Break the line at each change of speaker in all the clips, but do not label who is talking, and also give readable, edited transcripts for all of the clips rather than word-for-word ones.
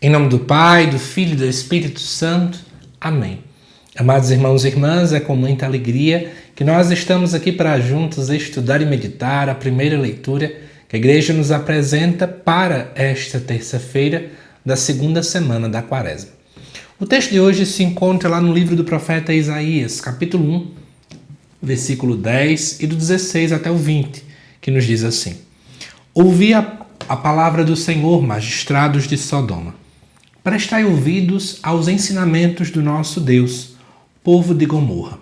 Em nome do Pai, do Filho e do Espírito Santo. Amém. Amados irmãos e irmãs, é com muita alegria que nós estamos aqui para juntos estudar e meditar a primeira leitura que a Igreja nos apresenta para esta terça-feira da segunda semana da Quaresma. O texto de hoje se encontra lá no livro do profeta Isaías, capítulo 1, versículo 10 e do 16 até o 20, que nos diz assim: Ouvi a palavra do Senhor, magistrados de Sodoma. Prestai ouvidos aos ensinamentos do nosso Deus, povo de Gomorra.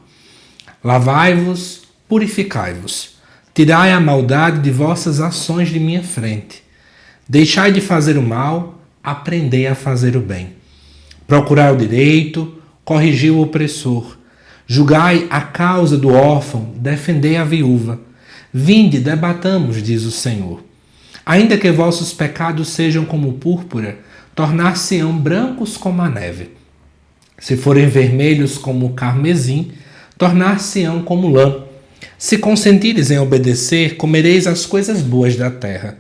Lavai-vos, purificai-vos, tirai a maldade de vossas ações de minha frente. Deixai de fazer o mal, aprendei a fazer o bem. Procurai o direito, corrigi o opressor. Julgai a causa do órfão, defendei a viúva. Vinde, debatamos, diz o Senhor. Ainda que vossos pecados sejam como púrpura, tornar-se-ão brancos como a neve. Se forem vermelhos como o carmesim, tornar-se-ão como lã. Se consentires em obedecer, comereis as coisas boas da terra.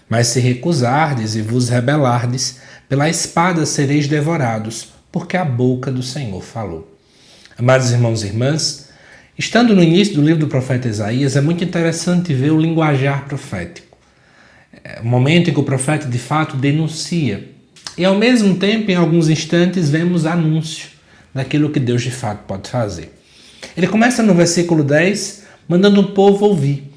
Mas se recusardes e vos rebelardes, pela espada sereis devorados, porque a boca do Senhor falou. Amados irmãos e irmãs, estando no início do livro do profeta Isaías, é muito interessante ver o linguajar profético. É o momento em que o profeta de fato denuncia. E ao mesmo tempo, em alguns instantes, vemos anúncio daquilo que Deus de fato pode fazer. Ele começa no versículo 10, mandando o povo ouvir.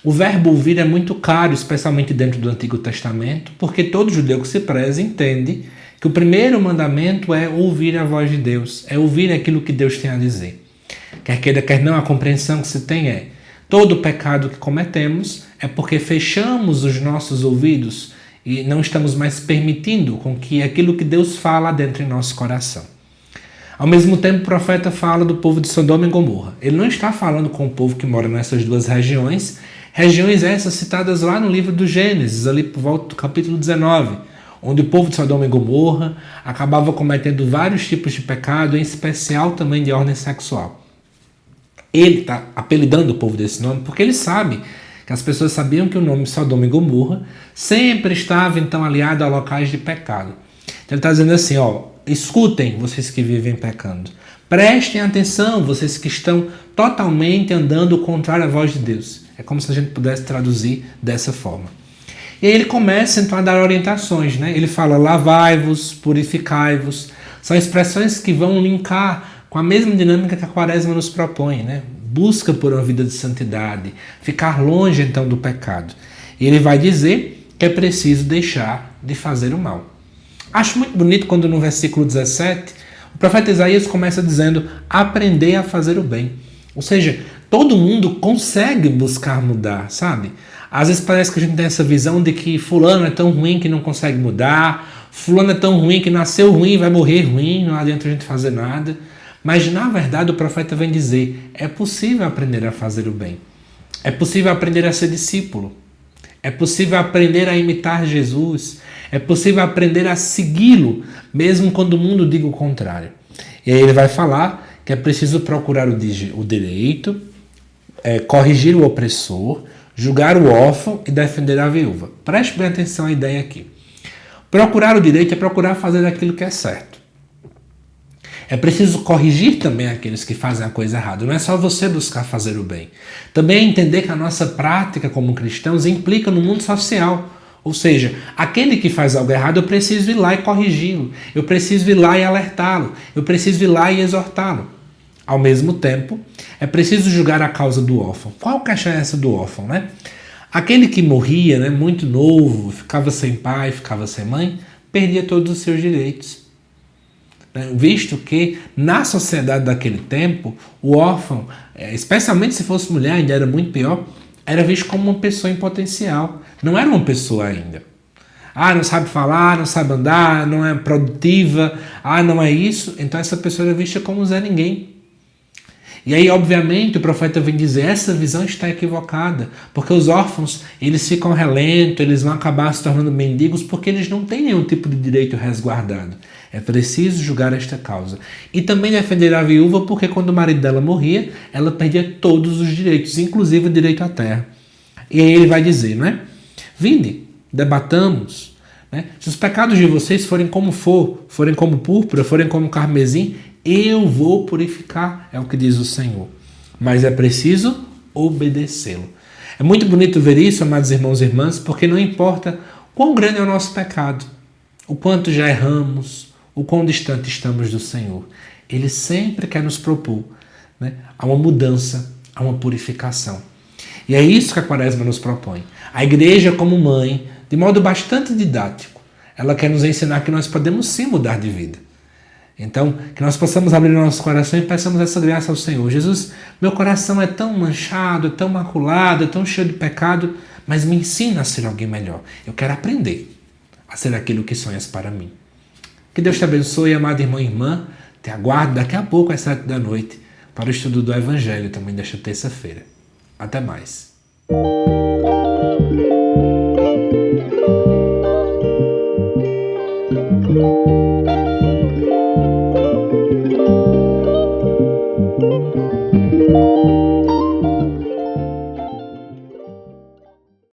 O verbo ouvir é muito caro, especialmente dentro do Antigo Testamento, porque todo judeu que se preza entende que o primeiro mandamento é ouvir a voz de Deus, é ouvir aquilo que Deus tem a dizer. Quer queira, quer não, a compreensão que se tem é: todo pecado que cometemos é porque fechamos os nossos ouvidos e não estamos mais permitindo com que aquilo que Deus fala dentro em nosso coração. Ao mesmo tempo, o profeta fala do povo de Sodoma e Gomorra. Ele não está falando com o povo que mora nessas duas regiões essas citadas lá no livro do Gênesis, ali por volta do capítulo 19, onde o povo de Sodoma e Gomorra acabava cometendo vários tipos de pecado, em especial também de ordem sexual. Ele está apelidando o povo desse nome porque ele sabe que as pessoas sabiam que o nome Sodoma e Gomorra sempre estava então aliado a locais de pecado. Então ele está dizendo assim, escutem vocês que vivem pecando. Prestem atenção vocês que estão totalmente andando contrário à voz de Deus. É como se a gente pudesse traduzir dessa forma. E aí ele começa então a dar orientações, né? Ele fala lavai-vos, purificai-vos. São expressões que vão linkar com a mesma dinâmica que a Quaresma nos propõe, né? Busca por uma vida de santidade, ficar longe então do pecado. E ele vai dizer que é preciso deixar de fazer o mal. Acho muito bonito quando no versículo 17, o profeta Isaías começa dizendo: aprender a fazer o bem. Ou seja, todo mundo consegue buscar mudar, sabe? Às vezes parece que a gente tem essa visão de que fulano é tão ruim que não consegue mudar, fulano é tão ruim que nasceu ruim e vai morrer ruim, não adianta a gente fazer nada. Mas, na verdade, o profeta vem dizer: é possível aprender a fazer o bem. É possível aprender a ser discípulo. É possível aprender a imitar Jesus. É possível aprender a segui-lo, mesmo quando o mundo diga o contrário. E aí ele vai falar que é preciso procurar o direito, corrigir o opressor, julgar o órfão e defender a viúva. Preste bem atenção à ideia aqui. Procurar o direito é procurar fazer aquilo que é certo. É preciso corrigir também aqueles que fazem a coisa errada. Não é só você buscar fazer o bem. Também é entender que a nossa prática como cristãos implica no mundo social. Ou seja, aquele que faz algo errado, eu preciso ir lá e corrigi-lo. Eu preciso ir lá e alertá-lo. Eu preciso ir lá e exortá-lo. Ao mesmo tempo, é preciso julgar a causa do órfão. Qual queixa é essa do órfão, né? Aquele que morria, né, muito novo, ficava sem pai, ficava sem mãe, perdia todos os seus direitos. Visto que na sociedade daquele tempo, o órfão, especialmente se fosse mulher, ainda era muito pior, era visto como uma pessoa em potencial. Não era uma pessoa ainda. Não sabe falar, não sabe andar, não é produtiva, não é isso. Então essa pessoa era vista como Zé Ninguém. E aí, obviamente, o profeta vem dizer: essa visão está equivocada, porque os órfãos, eles ficam relentos, eles vão acabar se tornando mendigos porque eles não têm nenhum tipo de direito resguardado. É preciso julgar esta causa. E também defender a viúva, porque quando o marido dela morria, ela perdia todos os direitos, inclusive o direito à terra. E aí ele vai dizer, né? Vinde, debatamos, né? Se os pecados de vocês forem como forem como púrpura, forem como carmesim, eu vou purificar, é o que diz o Senhor. Mas é preciso obedecê-lo. É muito bonito ver isso, amados irmãos e irmãs, porque não importa quão grande é o nosso pecado, o quanto já erramos, o quão distante estamos do Senhor. Ele sempre quer nos propor, né, a uma mudança, a uma purificação. E é isso que a Quaresma nos propõe. A igreja, como mãe, de modo bastante didático, ela quer nos ensinar que nós podemos sim mudar de vida. Então, que nós possamos abrir o nosso coração e peçamos essa graça ao Senhor. Jesus, meu coração é tão manchado, é tão maculado, é tão cheio de pecado, mas me ensina a ser alguém melhor. Eu quero aprender a ser aquilo que sonhas para mim. Que Deus te abençoe, amado irmão e irmã. Te aguardo daqui a pouco às 7 da noite para o estudo do Evangelho também desta terça-feira. Até mais.